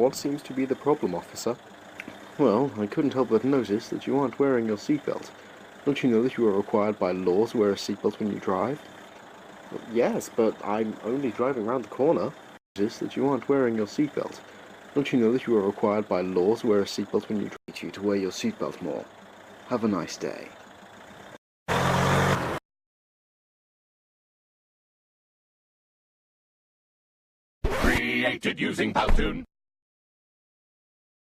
what seems to be the problem, officer? Well, I couldn't help but notice that you aren't wearing your seatbelt. Don't you know that you are required by law to wear a seatbelt when you drive? Yes, but I'm only driving around the corner. Notice that you aren't wearing your seatbelt. Don't you know that you are required by law to wear a seatbelt when you drive? I need you to wear your seatbelt more. Have a nice day. Created using Powtoon.